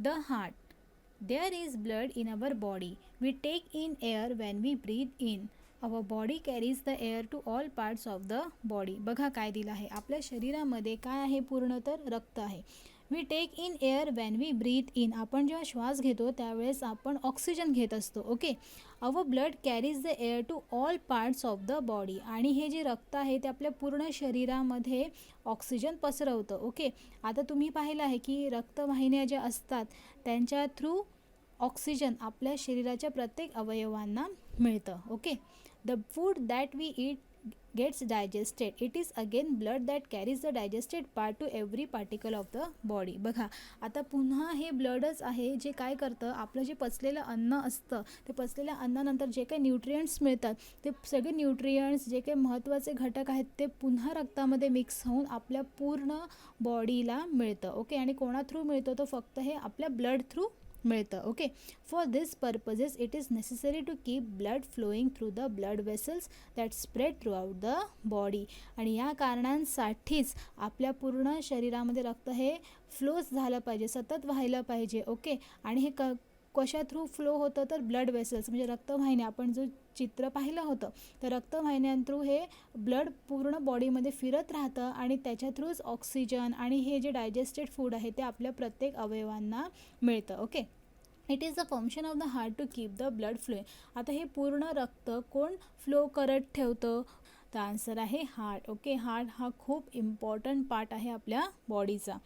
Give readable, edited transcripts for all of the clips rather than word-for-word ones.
The heart. There is blood in our body. We take in air when we breathe in. Our body carries the air to all parts of the body. बघा काय दिलं आहे, आपल्या शरीरामध्ये काय आहे, पूर्ण तर रक्त आहे. We take in air when we breathe in. आपण जेव्हा श्वास घेतो त्यावेळेस आपण ऑक्सिजन घेत असतो. Okay. Our blood carries the air to all parts of the body. आणि हे जे रक्त आहे ते आपल्या पूर्ण शरीरामध्ये ऑक्सिजन पसरवतं. ओके. आता तुम्ही पाहिलं आहे की रक्तवाहिन्या ज्या असतात त्यांच्या थ्रू ऑक्सिजन आपल्या शरीराच्या प्रत्येक अवयवांना मिळतं. Okay. The food that we eat gets digested. It is again blood that carries the digested part to every particle of the body. बघा आता पुन्हा हे ब्लडच आहे जे काय करतं, आपलं जे पचलेलं अन्न असतं ते पचलेल्या अन्नानंतर जे काही न्यूट्रियंट्स मिळतात ते सगळे न्यूट्रियंट्स जे काही महत्त्वाचे घटक आहेत ते पुन्हा रक्तामध्ये मिक्स होऊन आपल्या पूर्ण बॉडीला मिळतं. ओके. आणि कोणा थ्रू मिळतं, तो फक्त हे आपल्या ब्लड थ्रू मिळतं. Okay. For this purposes it is necessary to keep blood flowing through the blood vessels that spread throughout the body. आणि या कारणांसाठीच आपल्या पूर्ण शरीरामध्ये रक्त हे फ्लोच झालं पाहिजे, सतत व्हायला पाहिजे. ओके. आणि हे कशा थ्रू फ्लो होतं तर ब्लड वेसल्स म्हणजे रक्तवाहिन्या. आपण जो चित्र पाहिलं होतं तर रक्तवाहिन्यांथ्रू हे ब्लड पूर्ण बॉडीमध्ये फिरत राहतं आणि त्याच्या थ्रूच ऑक्सिजन आणि हे जे डायजेस्टेड फूड आहे ते आपल्या प्रत्येक अवयवांना मिळतं. Okay. It is the function of the heart to keep the blood flowing. आता हे पूर्ण रक्त कोण फ्लो करत ठेवतं, तर आन्सर आहे हार्ट. ओके. हार्ट हा खूप इम्पॉर्टंट पार्ट आहे आपल्या बॉडीचा.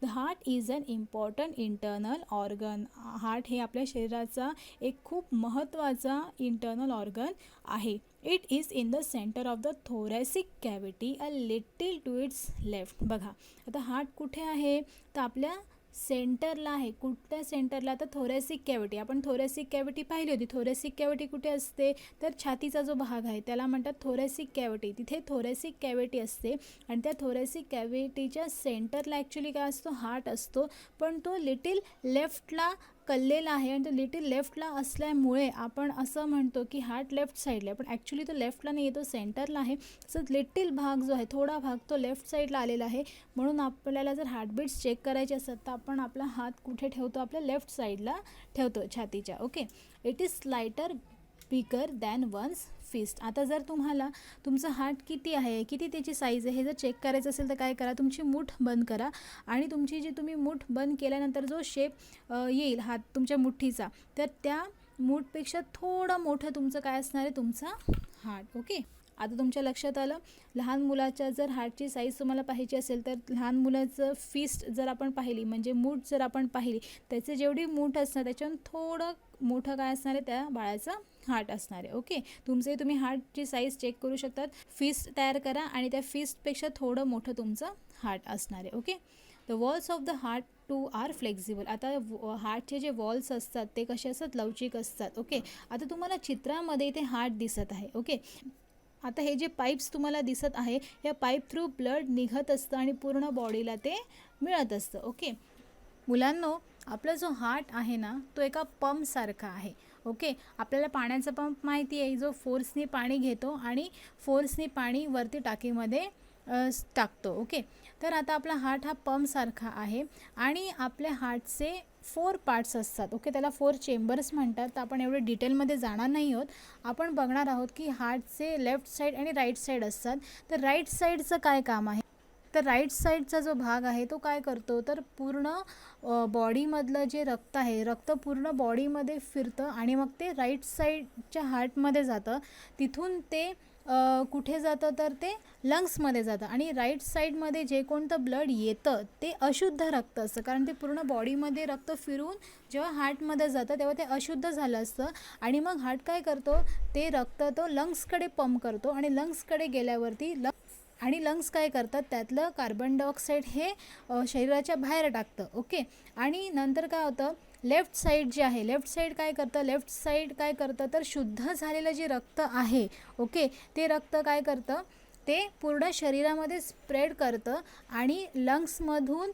The heart is an important internal organ. Heart हे आपल्या शरीराचा एक खूप महत्त्वाचा इंटरनल ऑर्गन आहे. It is in the centre of the thoracic cavity a little to its left. बघा आता हार्ट कुठे आहे, तर आपल्या सेंटरला आहे. कुठल्या सेंटरला, तर थोरॅसिक कॅव्हिटी. आपण थोरॅसिक कॅव्हिटी पाहिली होती. थोरॅसिक कॅव्हिटी कुठे असते, तर छातीचा जो भाग आहे त्याला म्हणतात थोरॅसिक कॅव्हिटी. तिथे थोरॅसिक कॅव्हिटी असते आणि त्या थोरॅसिक कॅव्हिटीच्या सेंटरला ॲक्च्युली काय असतो, हार्ट असतो. पण तो लिटिल लेफ्टला कललेला आहे आणि तो लिटिल लेफ्टला असल्यामुळे आपण असं म्हणतो की हार्ट लेफ्ट साईडला आहे, पण ॲक्च्युली तो लेफ्टला नाही आहे, तो सेंटरला आहे. तसंच लिटिल भाग जो आहे, थोडा भाग, तो लेफ्ट साईडला आलेला आहे. म्हणून आपल्याला जर हार्टबीट्स चेक करायचे असतात तर आपण आपला हात कुठे ठेवतो, आपल्या लेफ्ट साईडला ठेवतो छातीच्या. Okay. It is slighter bigger than one's fist. आता जर तुम्हाला तुमचं हार्ट किती आहे, किती त्याची साईज आहे हे जर चेक करायचं असेल तर काय करा, तुमची मूठ बंद करा आणि तुमची जी तुम्ही मूठ बंद केल्यानंतर जो शेप येईल हात तुमच्या मुठीचा, तर त्या मूठपेक्षा थोडं मोठं तुमचं काय असणार आहे, तुमचा हार्ट. ओके. आता तुमच्या लक्षात आलं, लहान मुलाच्या जर हार्टची साईज तुम्हाला पाहायची असेल तर लहान मुलाचं फिस्ट जर आपण पाहिली म्हणजे मूठ जर आपण पाहिली, त्याचे जेवढी मूठ असणार त्याच्याहून थोडं मोठं काय असणार आहे, त्या बाळाचा हार्ट असणार आहे. ओके. तुमचे तुम्ही हार्टची साईज चेक करू शकतात. फिस्ट तयार करा आणि त्या फिस्टपेक्षा थोडं मोठं तुमचं हार्ट असणार आहे. Okay. The walls of the heart too are flexible. आता हार्टचे जे वॉल्स असतात ते कसे असतात, लवचिक असतात. ओके. आता तुम्हाला चित्रामध्ये इथे हार्ट दिसत आहे. ओके. आता हे जे पाईप्स तुम्हाला दिसत आहे या पाईप थ्रू ब्लड निघत असतं आणि पूर्ण बॉडीला ते मिळत असतं. ओके. मुलांनो, आपला जो हार्ट आहे ना तो एका पंपसारखा आहे. ओके. आपल्याला पाण्याचा पंप माहिती आहे, जो फोर्सनी पाणी घेतो आणि फोर्सनी पाणी वरती टाकीमध्ये टाकतो. ओके. तर आता आपला हार्ट हा पंपसारखा आहे आणि आपल्या हार्टचे 4 पार्ट्स असतात. ओके. त्याला 4 चेंबर्स म्हणतात. तर आपण एवढे डिटेलमध्ये जाणार नाही आहोत. आपण बघणार आहोत की हार्टचे लेफ्ट साईड आणि राईट साईड असतात. तर राईट साईडचं काय काम आहे, तर राईट साईडचा जो भाग आहे तो काय करतो, तर पूर्ण बॉडीमधलं जे रक्त आहे, रक्त पूर्ण बॉडीमध्ये फिरतं आणि मग ते राईट साईडच्या हार्टमध्ये जातं. तिथून ते कुठे जातं, तर ते लंग्समध्ये जातं. आणि राईट साईडमध्ये जे कोणतं ब्लड येतं ते अशुद्ध रक्त असतं, कारण ते पूर्ण बॉडीमध्ये रक्त फिरून जेव्हा हार्टमध्ये जातं तेव्हा ते अशुद्ध झालं असतं. आणि मग हार्ट काय करतो, ते रक्त तो लंग्सकडे पंप करतो आणि लंग्सकडे गेल्यावरती लंग्स काय करतात, त्यातलं कार्बन डायऑक्साईड हे शरीराच्या बाहेर टाकतं. ओके. आणि नंतर काय होतं, लेफ्ट साईड जे आहे, लेफ्ट साईड काय करतं, तर शुद्ध झालेलं जे रक्त आहे, ओके, ते रक्त काय करतं, ते पूर्ण शरीरामध्ये स्प्रेड करतं आणि लंग्समधून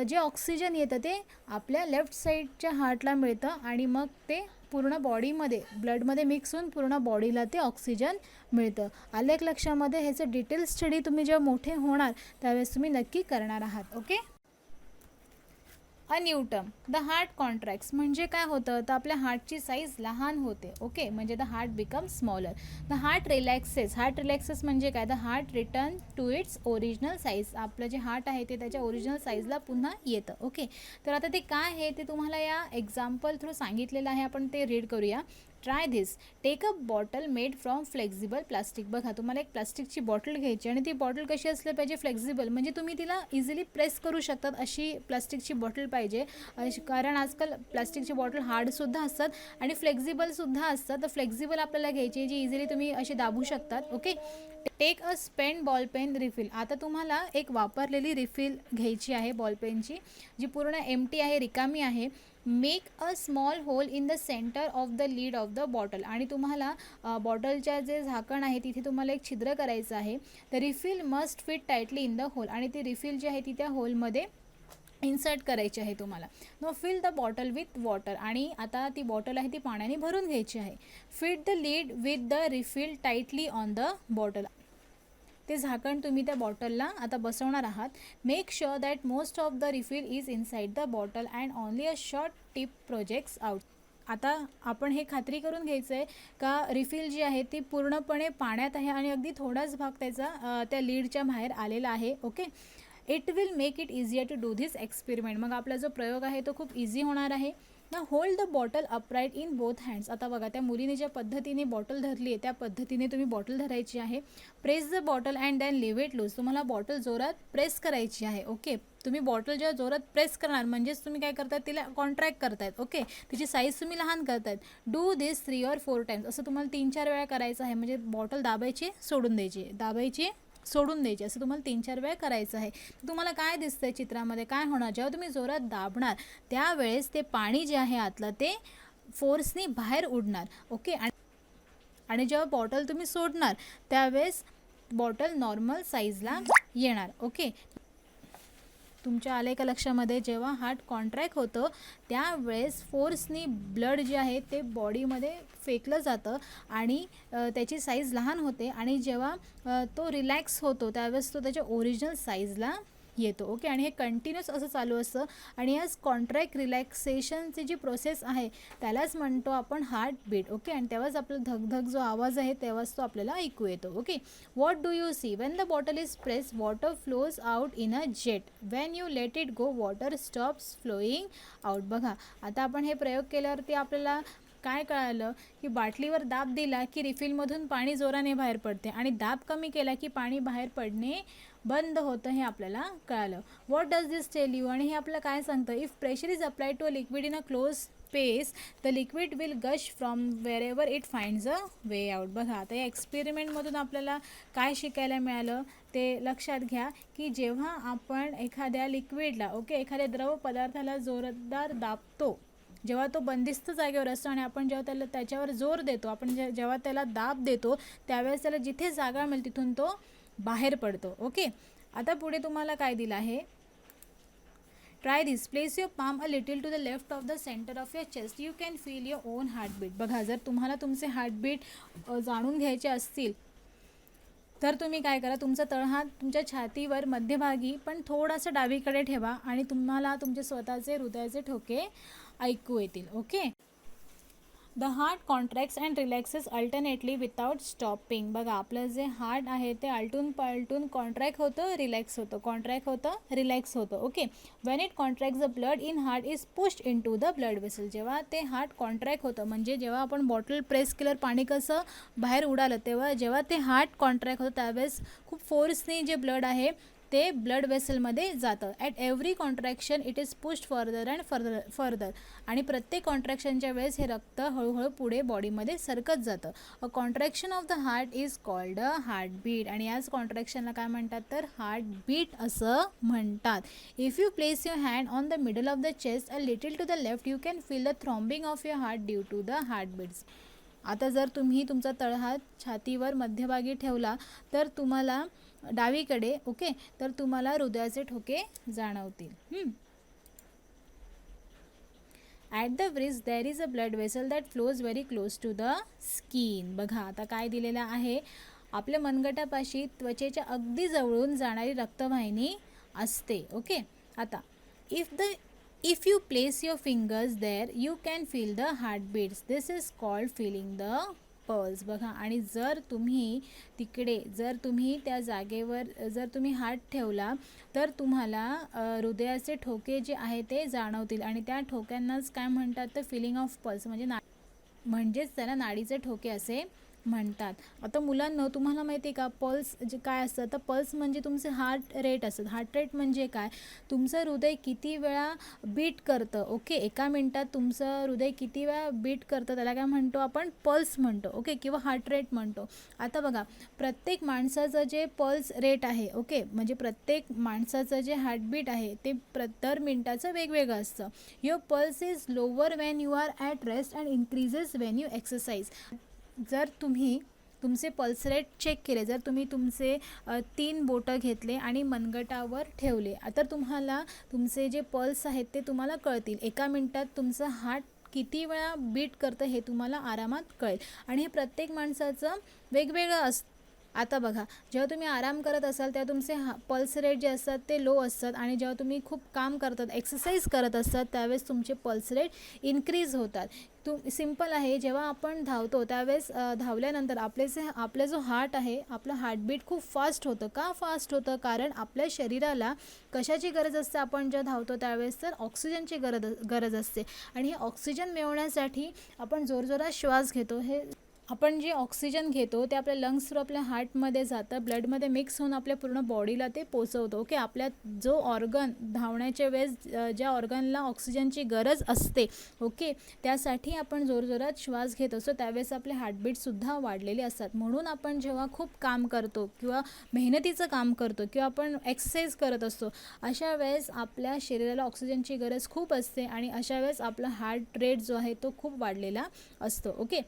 जे ऑक्सिजन येतं ते आपल्या लेफ्ट साईडच्या हार्टला मिळतं आणि मग ते पूर्ण बॉडीमध्ये ब्लडमध्ये मिक्स होऊन पूर्ण बॉडीला ते ऑक्सिजन मिळतं. आलं एक लक्षामध्ये. ह्याचं डिटेल स्टडी तुम्ही जेव्हा मोठे होणार त्यावेळेस तुम्ही नक्की करणार आहात. Okay. A new term, the heart contracts. म्हणजे काय होतं तर आपल्या हार्टची साईज लहान होते. ओके, म्हणजे the heart become smaller. The heart relaxes. Heart relaxes म्हणजे काय, the heart return to its original size. आपलं जे हार्ट आहे ते त्याच्या ओरिजिनल साईजला पुन्हा येतं. ओके, तर आता ते काय आहे ते तुम्हाला या एक्झाम्पल थ्रू सांगितलेलं आहे, आपण ते रीड करूया. Try this. Take a bottle made from flexible plastic. बघा, तुम्हाला एक प्लास्टिकची बॉटल घ्यायची आणि ती बॉटल कशी असली पाहिजे, फ्लेक्झिबल, म्हणजे तुम्ही तिला इझिली प्रेस करू शकतात अशी प्लास्टिकची बॉटल पाहिजे. कारण आजकाल प्लास्टिकची बॉटल हार्डसुद्धा असतात आणि फ्लेक्झिबलसुद्धा असतात. तर फ्लेक्झिबल आपल्याला घ्यायची जी इझिली तुम्ही अशी दाबू शकतात. Okay, take a spent ball pen refill. आता तुम्हाला एक वापरलेली रिफिल घ्यायची आहे बॉलपेनची, जी पूर्ण एम्प्टी आहे, रिकामी आहे. Make a small hole in the centre of the lid of the bottle. आणि तुम्हाला बॉटलच्या जे झाकण आहे तिथे तुम्हाला एक छिद्र करायचं आहे. The refill must fit tightly in the hole. आणि ती रिफिल जी आहे ती त्या होलमध्ये इन्सर्ट करायची आहे तुम्हाला. Now fill the bottle with water. आणि आता ती बॉटल आहे ती पाण्याने भरून घ्यायची आहे. Fit the lead with the refill tightly on the bottle. ते झाकण तुम्ही त्या बॉटलला आता बसवणार आहात. Make sure that most of the refill is inside the bottle and only a short tip projects out. आता आपण हे खात्री करून घ्यायचं आहे का रिफिल जी आहे ती पूर्णपणे पाण्यात आहे आणि अगदी थोडाच भाग त्याचा त्या लीडच्या बाहेर आलेला आहे. Okay, it will make it easier to do this experiment. मग आपला जो प्रयोग आहे तो खूप इझी होणार आहे. ना hold the bottle upright in both hands. आता बघा, त्या मुलीने ज्या पद्धतीने बॉटल धरली आहे त्या पद्धतीने तुम्ही बॉटल धरायची आहे. Press the bottle and then leave it loose. तुम्हाला बॉटल जोरात प्रेस करायची आहे. ओके, तुम्ही बॉटल जेव्हा जोरात प्रेस करणार म्हणजेच तुम्ही काय करतायत, तिला कॉन्ट्रॅक्ट करतायत. ओके, तिची साईज तुम्ही लहान करतायत. Do this 3 or 4 times. असं तुम्हाला 3-4 वेळा करायचं आहे. म्हणजे बॉटल दाबायची, सोडून द्यायची, दाबायची, सोडून द्यायची, असं तुम्हाला 3-4 वेळा करायचं आहे. तुम्हाला काय दिसतंय चित्रामध्ये, काय होणार, जेव्हा तुम्ही जोरात दाबणार त्यावेळेस ते पाणी जे आहे आतलं ते फोर्सनी बाहेर उडणार. ओके, आणि जेव्हा बॉटल तुम्ही सोडणार त्यावेळेस बॉटल नॉर्मल साईजला येणार. ओके, तुमच्या आले का लक्षामध्ये, जेव्हा हार्ट कॉन्ट्रॅक्ट होतं त्यावेळेस फोर्सनी ब्लड जे आहे ते बॉडीमध्ये फेकलं जातं आणि त्याची साईज लहान होते. आणि जेव्हा तो रिलॅक्स होतो त्यावेळेस तो त्याच्या ओरिजिनल साईजला येतो. ओके, आणि हे कंटिन्यूस असं चालू असतं. आणि याच कॉन्ट्रॅक्ट रिलॅक्सेशनची जी प्रोसेस आहे त्यालाच म्हणतो आपण हार्ट बीट. ओके, आणि तेव्हाच आपला धगधग जो आवाज आहे तेव्हाच तो आपल्याला ऐकू येतो. Okay, what do you see when the bottle is press, water flows out in a jet. When you let it go water stops flowing out. बघा, आता आपण हे प्रयोग केल्यावरती आपल्याला काय कळालं की बाटलीवर दाब दिला की रिफिलमधून पाणी जोराने बाहेर पडते आणि दाब कमी केला की पाणी बाहेर पडणे बंद होतं, हे आपल्याला कळालं. What does this tell you. आणि हे आपल्याला काय सांगतं, if pressure is applied to a liquid in a close space the liquid will gush from wherever it finds a way out. बघा, आता या एक्सपेरिमेंटमधून आपल्याला काय शिकायला मिळालं ते लक्षात घ्या की जेव्हा आपण एखाद्या लिक्विडला, ओके, एखाद्या द्रव पदार्थाला जोरदार दाबतो, जेव्हा तो बंदिस्त जागेवर असतो आणि आपण जेव्हा त्याच्यावर जोर देतो, आपण जेव्हा त्याला दाब देतो त्यावेळेस त्याला जिथे जागा मिळेल तिथून तो बाहेर पडतो. ओके, आता पुढे तुम्हाला काय दिलं आहे, try this. Place your palm a little to the left of the centre of your chest, you can feel your own heartbeat. बघा, जर तुम्हाला तुमचे हार्टबीट जाणून घ्यायचे असतील तर तुम्ही काय करा, तुमचा तळहात तुमच्या छातीवर मध्यभागी पण थोडासा डावीकडे ठेवा आणि तुम्हाला तुमचे स्वतःचे हृदयाचे ठोके ऐकू येतील. Okay, the heart contracts and relaxes alternately without stopping. बघा, आपलं जे हार्ट आहे ते आलटून पालटून कॉन्ट्रॅक्ट होतं, रिलॅक्स होतं, कॉन्ट्रॅक्ट होतं, रिलॅक्स होतं. Okay, when it contracts the blood in heart is pushed in to the blood vessel. जेव्हा ते हार्ट कॉन्ट्रॅक्ट होतं म्हणजे जेव्हा आपण बॉटल प्रेस केल्यावर पाणी कसं बाहेर उडालं, तेव्हा जेव्हा ते हार्ट कॉन्ट्रॅक्ट होतं त्यावेळेस खूप फोर्सने जे ब्लड आहे ते ब्लड वेसलमध्ये जातं. At every contraction it is pushed further and further. आणि प्रत्येक कॉन्ट्रॅक्शनच्या वेळेस हे रक्त हळूहळू पुढे बॉडीमध्ये सरकत जातं. A contraction of the heart is called a heartbeat. आणि याच कॉन्ट्रॅक्शनला काय म्हणतात तर हार्टबीट असं म्हणतात. If you place your hand on the middle of the chest a little to the left you can feel the throbbing of your heart due to the heartbeats. आता जर तुम्ही तुमचा तळहात छातीवर मध्यभागी ठेवला तर तुम्हाला डावीकडे, ओके, तर तुम्हाला हृदयाचे ठोके जाणवतील. At the wrist there is a blood vessel that flows very close to the skin. बघा, आता काय दिलेलं आहे, आपल्या मनगटापाशी त्वचेच्या अगदी जवळून जाणारी रक्तवाहिनी असते. ओके, आता if the If you place your fingers there, you can feel the heartbeats. This is called feeling the pulse. बघा, आणि जर तुम्ही तिकडे, जर तुम्ही त्या जागेवर जर तुम्ही हात ठेवला तर तुम्हाला हृदयाचे ठोके जे आहे ते जाणवतील, आणि त्या ठोक्यांनाच काय म्हणतात तर फिलिंग ऑफ पल्स, म्हणजेच त्याला नाडीचे ठोके असे म्हणतात. आता मुलांना तुम्हाला माहिती आहे का पल्स जे काय असतं, तर पल्स म्हणजे तुमचे हार्ट रेट असतं. हार्ट रेट म्हणजे काय, तुमचं हृदय किती वेळा बीट करतं. ओके, एका मिनटात तुमचं हृदय किती वेळा बीट करतं त्याला काय म्हणतो आपण, पल्स म्हणतो. ओके, किंवा हार्ट रेट म्हणतो. आता बघा, प्रत्येक माणसाचं जे पल्स रेट आहे, ओके, म्हणजे प्रत्येक माणसाचं जे हार्टबीट आहे ते दर मिनटाचं वेगवेगळं असतं. Your pulse is lower when you are at rest and increases when you exercise. जर तुम्ही तुमचे पल्स रेट चेक केले, जर तुम्ही तुमचे 3 बोटं घेतले आणि मनगटावर ठेवले, तर तुम्हाला तुमचे जे पल्स आहेत ते तुम्हाला कळतील. एका मिनटात तुमचं हार्ट किती वेळा बीट करतं हे तुम्हाला आरामात कळेल, आणि हे प्रत्येक माणसाचं वेगवेगळं असतं. आता बघा, जेव्हा तुम्ही आराम करत असाल तेव्हा तुमचे पल्स रेट जे असतात ते लो असतात, आणि जेव्हा तुम्ही खूप काम करतात, एक्सरसाइज करत असतात, त्यावेळेस तुमचे पल्स रेट इन्क्रीज होतात. सिम्पल आहे, जेव्हा आपण धावतो त्यावेळेस धावल्यानंतर आपले जो हार्ट आहे, आपलं हार्टबीट खूप फास्ट होतं. का फास्ट होतं, कारण आपल्या शरीराला कशाची गरज असते, आपण जेव्हा धावतो त्यावेळेस तर ऑक्सिजनची गरज असते, आणि हे ऑक्सिजन मिळवण्यासाठी आपण जोरजोरात श्वास घेतो. हे आपण जे ऑक्सिजन घेतो ते आपल्या लंग्स थ्रू आपल्या हार्टमध्ये जातं, ब्लडमध्ये मिक्स होऊन आपल्या पूर्ण बॉडीला ते पोचवतो. ओके, आपल्या जो ऑर्गन धावण्याच्या वेळेस ज्या ऑर्गनला ऑक्सिजनची गरज असते, ओके, त्यासाठी आपण जोरजोरात श्वास घेत असतो, त्यावेळेस आपले हार्टबीटसुद्धा वाढलेले असतात. म्हणून आपण जेव्हा खूप काम करतो किंवा मेहनतीचं काम करतो किंवा आपण एक्सरसाइज करत असतो, अशा वेळेस आपल्या शरीराला ऑक्सिजनची गरज खूप असते, आणि अशा वेळेस आपला हार्ट रेट जो आहे तो खूप वाढलेला असतो. ओके,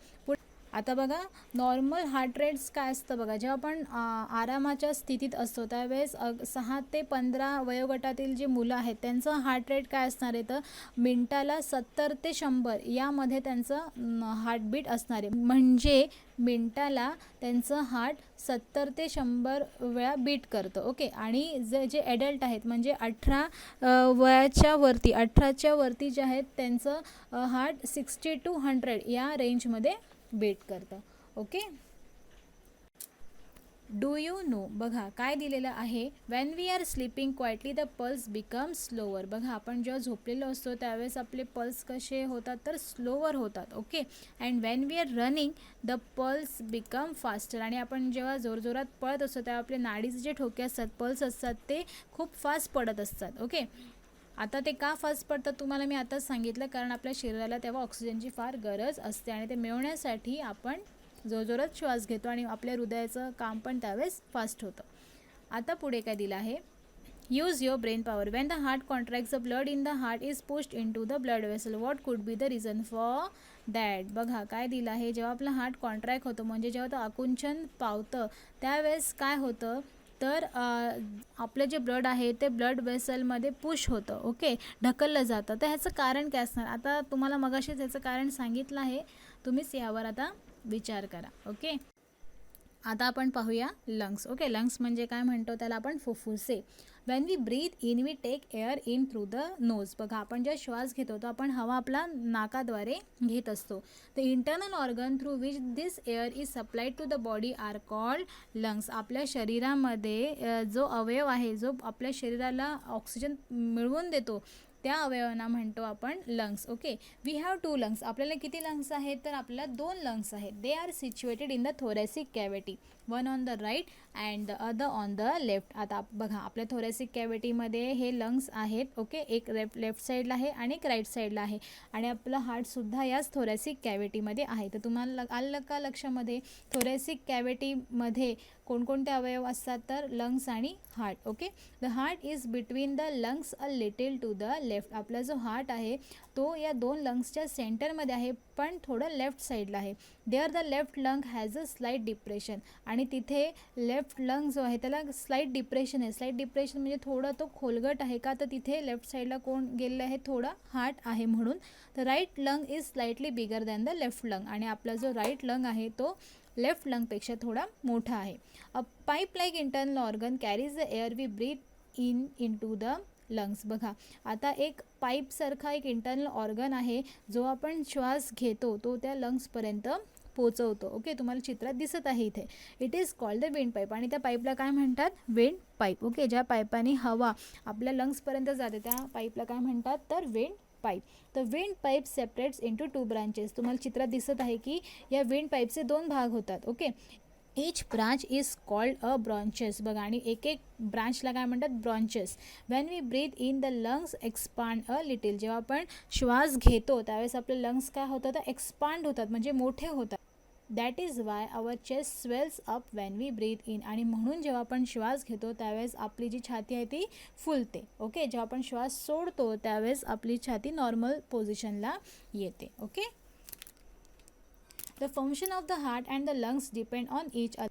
आता बघा, नॉर्मल हार्ट रेट्स काय असतं बघा, जेव्हा आपण आरामाच्या स्थितीत असतो त्यावेळेस 6 ते 15 वयोगटातील जे मुलं आहेत त्यांचं हार्ट रेट काय असणार आहे, तर मिनटाला 70 ते 100 यामध्ये त्यांचं हार्टबीट असणार आहे. म्हणजे मिनटाला त्यांचं हार्ट 70 ते 100 वेळा बीट करतं. ओके, आणि जे ॲडल्ट आहेत म्हणजे 18 वरती 18च्या वरती जे आहेत त्यांचं हार्ट 60 to 100 या रेंजमध्ये बीट करतं. ओके, डू यू नो, बघा काय दिलेलं आहे, when we are sleeping quietly the pulse become slower. बघा, आपण जेव्हा झोपलेलो असतो त्यावेळेस आपले पल्स कसे होतात तर स्लोअर होतात. Okay, and when we are running the pulse become faster. आणि आपण जेव्हा जोरजोरात पळत असतो तेव्हा आपले नाडीचे जे ठोके असतात, पल्स असतात, ते खूप फास्ट पडत असतात. ओके, आता ते का फास्ट पडतात तुम्हाला मी आताच सांगितलं, कारण आपल्या शरीराला तेव्हा ऑक्सिजनची फार गरज असते, आणि ते मिळवण्यासाठी आपण जोरजोरात श्वास घेतो, आणि आपल्या हृदयाचं काम पण त्यावेळेस फास्ट होतं. आता पुढे काय दिलं आहे, use your brain power. When the heart contracts the blood in the heart is pushed in to the blood vessel. What could be the reason for that. बघा काय दिलं आहे, जेव्हा आपलं हार्ट कॉन्ट्रॅक्ट होतं म्हणजे जेव्हा तो आकुंचन पावतं त्यावेळेस काय होतं तर आपलं जे ब्लड आहे ते ब्लड वेसलमध्ये पुश होतं. ओके, ढकललं जातं. तर ह्याचं कारण काय असणार, आता तुम्हाला मगाशीच ह्याचं कारण सांगितलं आहे, तुम्हीच यावर आता विचार करा. ओके, आता आपण पाहूया लंग्स. ओके, लंग्स म्हणजे काय म्हणतो त्याला आपण, फुफ्फुसे. When we breathe in we take air in through the nose. बघा, आपण जेव्हा श्वास घेतो तो आपण हवा आपला नाकाद्वारे घेत असतो. The internal organ through which this air is supplied to the body are called lungs. आपल्या शरीरामध्ये जो अवयव आहे, जो आपल्या शरीराला ऑक्सिजन मिळवून देतो, त्या अवयवांना म्हणतो आपण lungs. Okay, we have 2 lungs. आपल्याला किती लंग्स आहेत तर आपल्याला 2 लंग्स आहेत. They are situated in the thoracic cavity, one on the right and the other on the left. आता बघा, आपल्या थोरॅसिक कॅव्हिटीमध्ये हे लंग्स आहेत. ओके, एक लेफ्ट साईडला आहे आणि एक राईट साईडला आहे, आणि आपलं हार्टसुद्धा याच थोरॅसिक कॅव्हिटीमध्ये आहे. तर तुम्हाला आलं का लक्षामध्ये, थोरॅसिक कॅव्हिटीमध्ये कोणकोणते अवयव असतात तर लंग्स आणि heart. Okay, the heart is between the lungs a little to the left. आपला जो हार्ट आहे तो या 2 लंग्सच्या सेंटरमध्ये आहे, पण थोडं लेफ्ट साईडला आहे. There the left lung has a slight depression. आणि तिथे लेफ्ट लंग जो आहे त्याला स्लाइट डिप्रेशन आहे. स्लाइट डिप्रेशन म्हणजे थोडं तो खोलगट आहे. का तर तिथे लेफ्ट साईडला कोण गेलेलं आहे, थोडा हार्ट आहे म्हणून. The right lung is slightly bigger than the left lung. आणि आपला जो राईट लंग आहे तो लेफ्ट लंगपेक्षा थोडा मोठा आहे. A pipe like internal organ carries the air we breathe in to the lungs. बघा आता एक पाईपसारखा एक इंटरनल ऑर्गन आहे जो आपण श्वास घेतो तो त्या लंग्सपर्यंत पोचवतो. ओके, तुम्हाला चित्रात दिसत आहे इथे. It is called the wind pipe. आणि त्या पाईपला काय म्हणतात? Wind pipe. ओके, ज्या पाईपाने हवा आपल्या लंग्सपर्यंत जाते त्या पाईपला काय म्हणतात? तर विंड पाईप. तर wind pipe separates into 2 branches. तुम्हाला चित्रात दिसत आहे की या विंड पाईपचे 2 भाग होतात. Okay, each branch is called a bronchus. बघा, आणि एक एक ब्रांचला काय म्हणतात? Bronchus. When we breathe in the lungs expand a little. जेव्हा आपण श्वास घेतो त्यावेळेस आपले लंग्स काय होतात? तर एक्सपांड होतात, म्हणजे मोठे होतात. That is why our chest swells up when we breathe in. आणि म्हणून जेव्हा आपण श्वास घेतो त्यावेळेस आपली जी छाती आहे ती फुलते. ओके, जेव्हा आपण श्वास सोडतो त्यावेळेस आपली छाती नॉर्मल पोझिशनला येते. Okay, the function of the heart and the lungs depend on each other.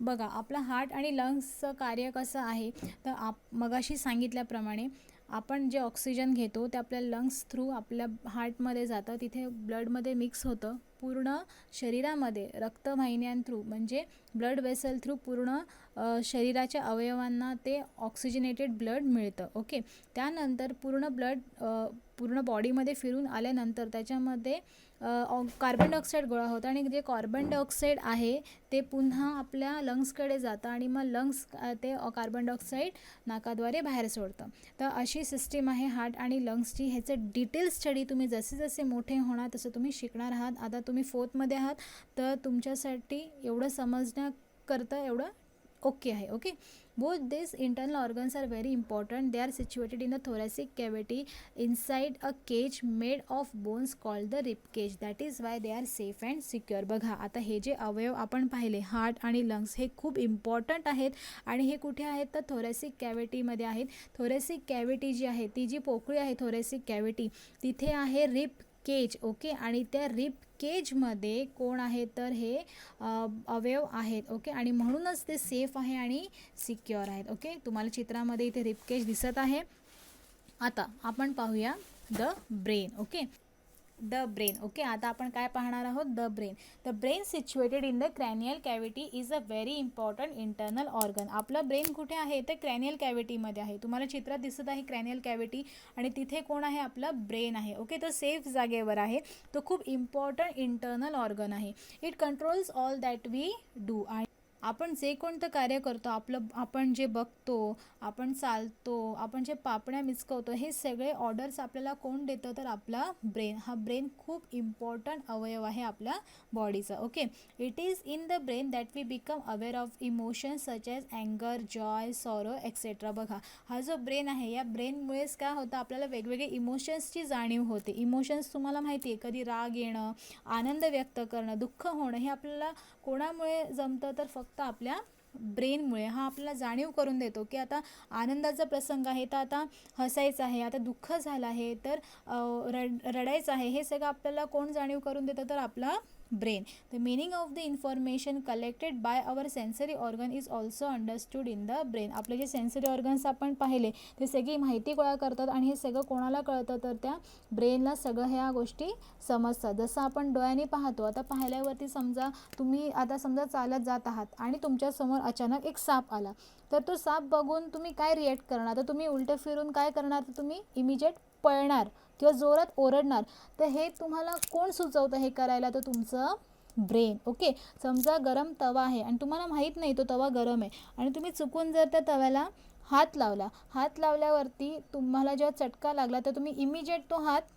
बघा, आपला हार्ट आणि लंग्सचं कार्य कसं आहे? तर मगाशी सांगितल्याप्रमाणे आपण जे ऑक्सिजन घेतो ते आपल्या लंग्स थ्रू आपल्या हार्टमध्ये जातं, तिथे ब्लडमध्ये मिक्स होतं, पूर्ण शरीरामध्ये रक्तवाहिन्यां थ्रू म्हणजे ब्लड वेसल थ्रू पूर्ण शरीराच्या अवयवांना ते ऑक्सिजनेटेड ब्लड मिळतं. ओके, त्यानंतर पूर्ण बॉडीमध्ये फिरून आल्यानंतर त्याच्यामध्ये कार्बन डायऑक्साईड गोळा होतं आणि जे कार्बन डायऑक्साईड आहे ते पुन्हा आपल्या लंग्सकडे जातं आणि मग लंग्स ते कार्बन डायऑक्साईड नाकाद्वारे बाहेर सोडतं. तर अशी सिस्टीम आहे हार्ट आणि लंग्सची. ह्याचं डिटेल स्टडी तुम्ही जसे जसे मोठे होणार तसं तुम्ही शिकणार आहात. आता तुम्ही 4th आहात तर तुमच्यासाठी एवढं समजण्याकरता एवढं ओके आहे. Okay, both these internal organs are very important. They are situated in the thoracic cavity inside a cage made of bones called the rib cage. That is why they are safe and secure. बघा, आता हे जे अवयव आपण पाहिले heart आणि lungs हे खूप इम्पॉर्टंट आहेत आणि हे कुठे आहेत? तर थोरॅसिक कॅव्हिटीमध्ये आहेत. थोरॅसिक कॅव्हिटी जी आहे ती जी पोकळी आहे थोरॅसिक कॅव्हिटी तिथे आहे रिब केज. ओके, आणि त्या रिब केजमध्ये कोण आहे? तर हे अवयव आहेत. ओके, आणि म्हणूनच ते सेफ आहे आणि सिक्युअर आहेत. ओके, तुम्हाला चित्रामध्ये इथे रिब केज दिसत आहे. आता आपण पाहूया the brain. Okay, the brain. Okay, आता आपण काय पाहणार आहोत? The brain. The brain situated in the cranial cavity is a very important internal organ. आपलं ब्रेन कुठे आहे? तर क्रॅनियल कॅव्हिटीमध्ये आहे. तुम्हाला चित्रात दिसत आहे क्रॅनियल कॅव्हिटी आणि तिथे कोण आहे? आपलं ब्रेन आहे. ओके, तो सेफ जागेवर आहे. तो खूप इम्पॉर्टंट इंटरनल ऑर्गन आहे. It controls all that we do. आणि आपण जे कोणतं कार्य करतो, आपण जे बघतो, आपण चालतो, आपण जे पापण्या मिचकवतो, हे सगळे ऑर्डर्स आपल्याला कोण देतं? तर आपला ब्रेन. हा ब्रेन खूप इम्पॉर्टंट अवयव आहे आपल्या बॉडीचा. Okay, it is in the brain that we become aware of emotions such as अँगर, जॉय, सॉरो एक्सेट्रा. बघा, हा जो ब्रेन आहे या ब्रेनमुळेच काय होतं? आपल्याला वेगवेगळे इमोशन्सची जाणीव होते. इमोशन्स तुम्हाला माहिती आहे, कधी राग येणं, आनंद व्यक्त करणं, दुःख होणं, हे आपल्याला कोणामुळे जमतं? तर फक्त आपल्या ब्रेनमुळे. हा आपल्याला जाणीव करून देतो की आता आनंदाचा प्रसंग आहे तर आता हसायचं आहे, आता दुःख झालं आहे तर रडायचं आहे. हे सगळं आपल्याला कोण जाणीव करून देतं? तर आपला brain. The meaning of the information collected by our sensory organ is also understood in the brain. आपले जे सेन्सरी ऑर्गन्स आपण पाहिले ते सगळी माहिती गोळा करतात आणि हे सगळं कोणाला कळतं? तर त्या ब्रेनला सगळं ह्या गोष्टी समजतात. जसं आपण डोळ्यांनी पाहतो, आता पाहिल्यावरती समजा तुम्ही आता समजा चालत जात आहात आणि तुमच्यासमोर अचानक एक साप आला, तर तो साप बघून तुम्ही काय रिॲक्ट करणार? तर तुम्ही उलटं फिरून काय करणार? तर तुम्ही इमिजिएट पळणार किंवा जोरात ओरडणार. तर हे तुम्हाला कोण सुचवतं हे करायला? तर तुमचं ब्रेन. ओके, समजा गरम तवा आहे आणि तुम्हाला माहीत नाही तो तवा गरम आहे आणि तुम्ही चुकून जर त्या तव्याला हात लावल्यावरती तुम्हाला जेव्हा चटका लागला तर तुम्ही इमिजिएट तो हात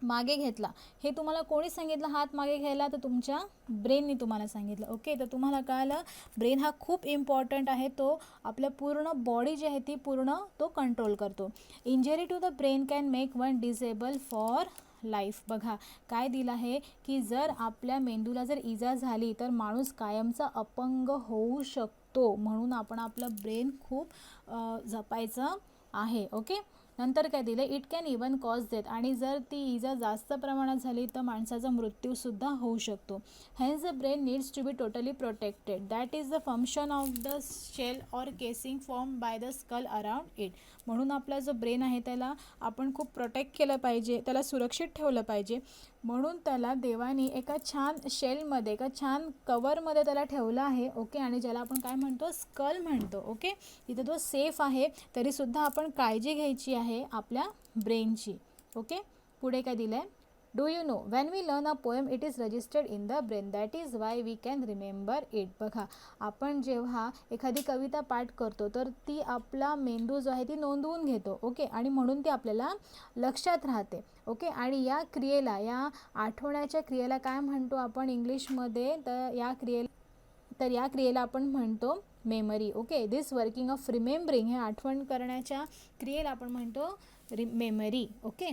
मागे घेतला. हे तुम्हाला कोणी सांगितलं हात मागे घ्यायला? तर तुमच्या ब्रेनने तुम्हाला सांगितलं. ओके, तर तुम्हाला कळलं ब्रेन हा खूप इम्पॉर्टंट आहे. तो आपल्या पूर्ण बॉडी जी आहे ती पूर्ण तो कंट्रोल करतो. Injury to the brain can make one disable for life. बघा काय दिलं आहे की जर आपल्या मेंदूला जर इजा झाली तर माणूस कायमचा अपंग होऊ शकतो. म्हणून आपण आपलं ब्रेन खूप जपायचं आहे. ओके, नंतर काय दिलं? It can even cause death. आणि जर ती इजा जास्त प्रमाणात झाली तर माणसाचा मृत्यूसुद्धा होऊ शकतो. Hence the brain needs to be totally protected. That is the function of the shell or casing form by the skull around it. म्हणून आपला जो ब्रेन आहे त्याला आपण खूप प्रोटेक्ट केलं पाहिजे, त्याला सुरक्षित ठेवलं पाहिजे. म्हणून त्याला देवानी एका छान शेलमध्ये, एका छान कवरमध्ये त्याला ठेवलं आहे. ओके, आणि ज्याला आपण काय म्हणतो, स्कल म्हणतो. ओके, तिथे तो सेफ आहे. तरीसुद्धा आपण काळजी घ्यायची आहे आपल्या ब्रेनची. ओके, पुढे काय दिलं आहे, do you know when we learn a poem it is registered in the brain, that is why we can remember it. बघा, आपण जेव्हा एखादी कविता पाठ करतो तर ती आपला मेंदू जो आहे ती नोंदवून घेतो. ओके, आणि म्हणून ती आपल्याला लक्षात राहते. ओके, आणि या क्रियेला, या आठवण्याच्या क्रियेला काय म्हणतो आपण इंग्लिशमध्ये, तर या क्रियेला आपण म्हणतो memory. Okay, this working of remembering, हे आठवण करण्याच्या क्रियेला आपण म्हणतो memory. Okay,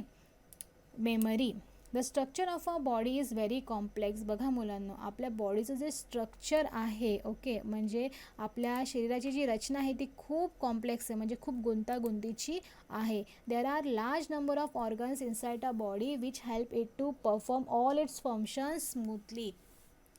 memory. The structure of a body is very complex. बघा मुलांनो, आपल्या बॉडीचं जे स्ट्रक्चर आहे, ओके, म्हणजे आपल्या शरीराची जी रचना आहे ती खूप कॉम्प्लेक्स आहे, म्हणजे खूप गुंतागुंतीची आहे. There are large number of organs inside a body which help it to perform all its functions smoothly.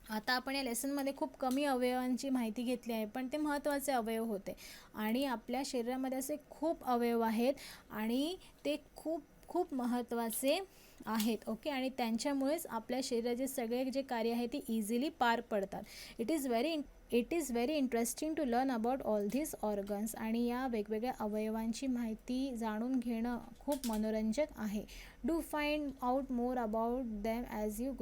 आता आपण या लेसनमध्ये खूप कमी अवयवांची माहिती घेतली आहे, पण ते महत्त्वाचे अवयव होते. आणि आपल्या शरीरामध्ये असे खूप अवयव आहेत आणि ते खूप खूप महत्त्वाचे आहेत. ओके, आणि त्यांच्यामुळेच आपल्या शरीराचे सगळे जे कार्य आहे ते इझिली पार पडतात. It is very interesting to learn about all these organs. आणि या वेगवेगळ्या अवयवांची माहिती जाणून घेणं खूप मनोरंजक आहे. Do find out more about them as you.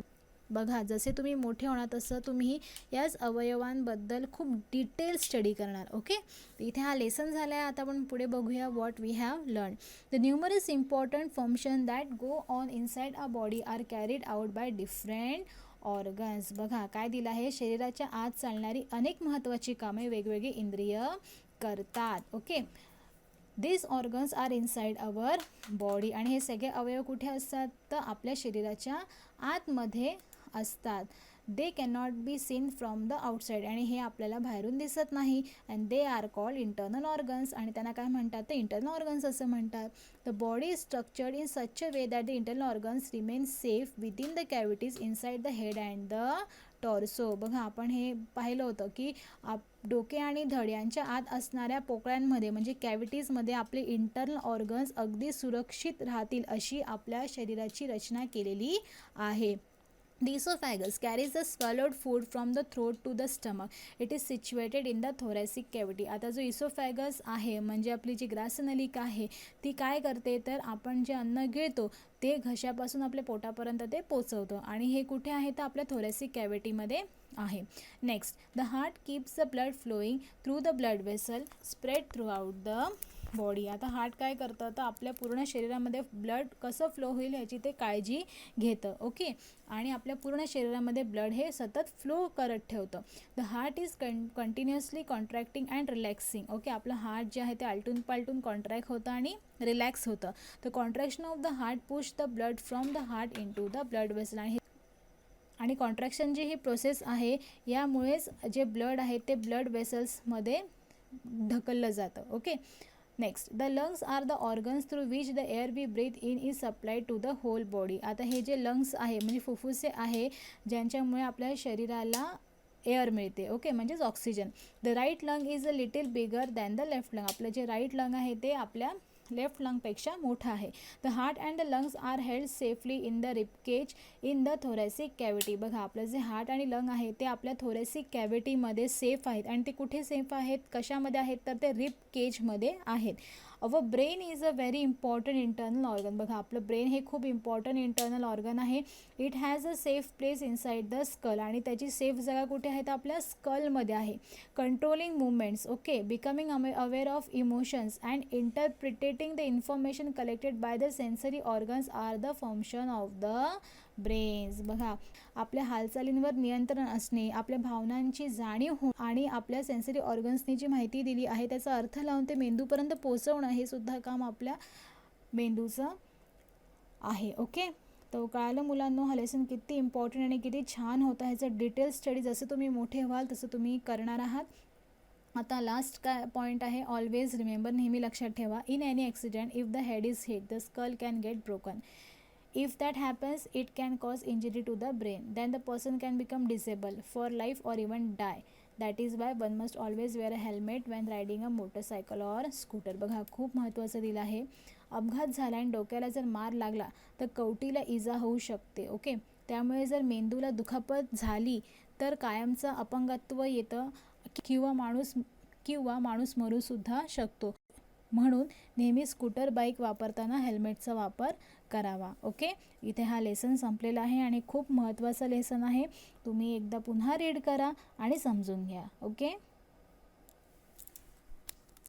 बघा, जसे तुम्ही मोठे होणार तसं तुम्ही याच अवयवांबद्दल खूप डिटेल स्टडी करणार. ओके, इथे हा लेसन झाला आहे. आता आपण पुढे बघूया what we have learn. The numerous important function that go on inside a body are carried out by different organs. बघा काय दिलं आहे, शरीराच्या आत चालणारी अनेक महत्त्वाची कामे वेगवेगळी इंद्रिय करतात. Okay, this organs are inside our body. आणि हे सगळे अवयव कुठे असतात, तर आपल्या शरीराच्या आतमध्ये असतात. They can not be seen from the outside. आणि हे आपल्याला बाहेरून दिसत नाही. And they are called internal organs. आणि त्यांना काय म्हणतात, तर इंटरनल ऑर्गन्स असं म्हणतात. The body is structured in such a way that the internal organs remain safe within the cavities inside the head and the torso. बघा, आपण हे पाहिलं होतं की डोके आणि धड यांच्या आत असणाऱ्या पोकळ्यांमध्ये म्हणजे कॅव्हिटीजमध्ये आपले इंटरनल ऑर्गन्स अगदी सुरक्षित राहतील अशी आपल्या शरीराची रचना केलेली आहे. The esophagus carries the swallowed food from the throat to the stomach. It is situated in the thoracic cavity. आता जो इसोफॅगस आहे म्हणजे आपली जी ग्रासनलिका आहे ती काय करते, तर आपण जे अन्न गिळतो ते घशापासून आपल्या पोटापर्यंत ते पोचवतं. आणि हे कुठे आहे, तर आपल्या थोरॅसिक कॅव्हिटीमध्ये आहे. Next, the heart keeps the blood flowing through the blood vessel spread throughout the body. आता हार्ट काय करतं, तर आपल्या पूर्ण शरीरामध्ये ब्लड कसं फ्लो होईल याची ते काळजी घेतं. ओके, आणि आपल्या पूर्ण शरीरामध्ये ब्लड हे सतत फ्लो करत ठेवतं. The heart is continuously contracting and relaxing. Okay, आपलं हार्ट जे आहे ते आलटून पालटून कॉन्ट्रॅक्ट होतं आणि रिलॅक्स होतं. The contraction of the heart push the blood from the heart in to the blood vessel. आणि कॉन्ट्रॅक्शन जी ही प्रोसेस आहे यामुळेच जे ब्लड आहे ते ब्लड वेसल्समध्ये ढकललं जातं. Okay, next, the lungs are the organs through which the air we breathe in is supplied to the whole body. आता हे जे लंग्स आहे म्हणजे फुफ्फुसे आहे ज्यांच्यामुळे आपल्या शरीराला एअर मिळते. ओके, म्हणजेच oxygen. The right lung is a little bigger than the left lung. आपलं जे राईट लंग आहे ते आपल्या लेफ्ट लंगपेक्षा मोठा आहे. The heart and the lungs are held safely in the ribcage in the thoracic cavity. बघा, आपलं जे हार्ट आणि लंग आहे ते आपल्या थोरॅसिक कॅव्हिटीमध्ये सेफ आहेत. आणि ते कुठे सेफ आहेत, कशामध्ये आहेत, तर ते रिप केजमध्ये आहेत. Our brain is a very important internal organ. बघा, आपलं ब्रेन हे खूप इम्पॉर्टंट इंटरनल ऑर्गन आहे. It has a safe place inside the skull. आणि त्याची सेफ जागा कुठे आहे, तर आपल्या स्कलमध्ये आहे. Controlling movements. Okay, becoming aware of emotions and interpreting the information collected by the sensory organs are the function of the brains. बघा, आपल्या हालचालींवर नियंत्रण असणे, आपल्या भावनांची जाणीव होणं आणि आपल्या सेन्सरी ऑर्गन्सनी जी माहिती दिली आहे त्याचा अर्थ लावून ते मेंदूपर्यंत पोहोचवणं हे सुद्धा काम आपल्या मेंदूचं आहे. ओके, तो कळालं मुलांनो हा लेसन किती इम्पॉर्टंट आणि किती छान होता. ह्याचं डिटेल स्टडी जसं तुम्ही मोठे व्हाल तसं तुम्ही करणार आहात. आता लास्ट काय पॉईंट आहे, ऑलवेज रिमेंबर, नेहमी लक्षात ठेवा. In any accident if the head is hit the skull can get broken. If that happens, it can cause injury to the brain. Then the person can become disabled for life or even die. That is why one must always wear a helmet when riding a motorcycle or scooter. बघा, खूप महत्त्वाचं दिलं आहे. अपघात झाला आणि डोक्याला जर मार लागला तर कवटीला इजा होऊ शकते. ओके, त्यामुळे जर मेंदूला दुखापत झाली तर कायमचं अपंगत्व येतं किंवा माणूस मरूसुद्धा शकतो. म्हणून नेहमी स्कूटर बाईक वापरताना हेल्मेटचा वापर करावा. ओके, इथे हा लेसन संपलेला आहे आणि खूप महत्त्वाचा लेसन आहे. तुम्ही एकदा पुन्हा रीड करा आणि समजून घ्या. ओके.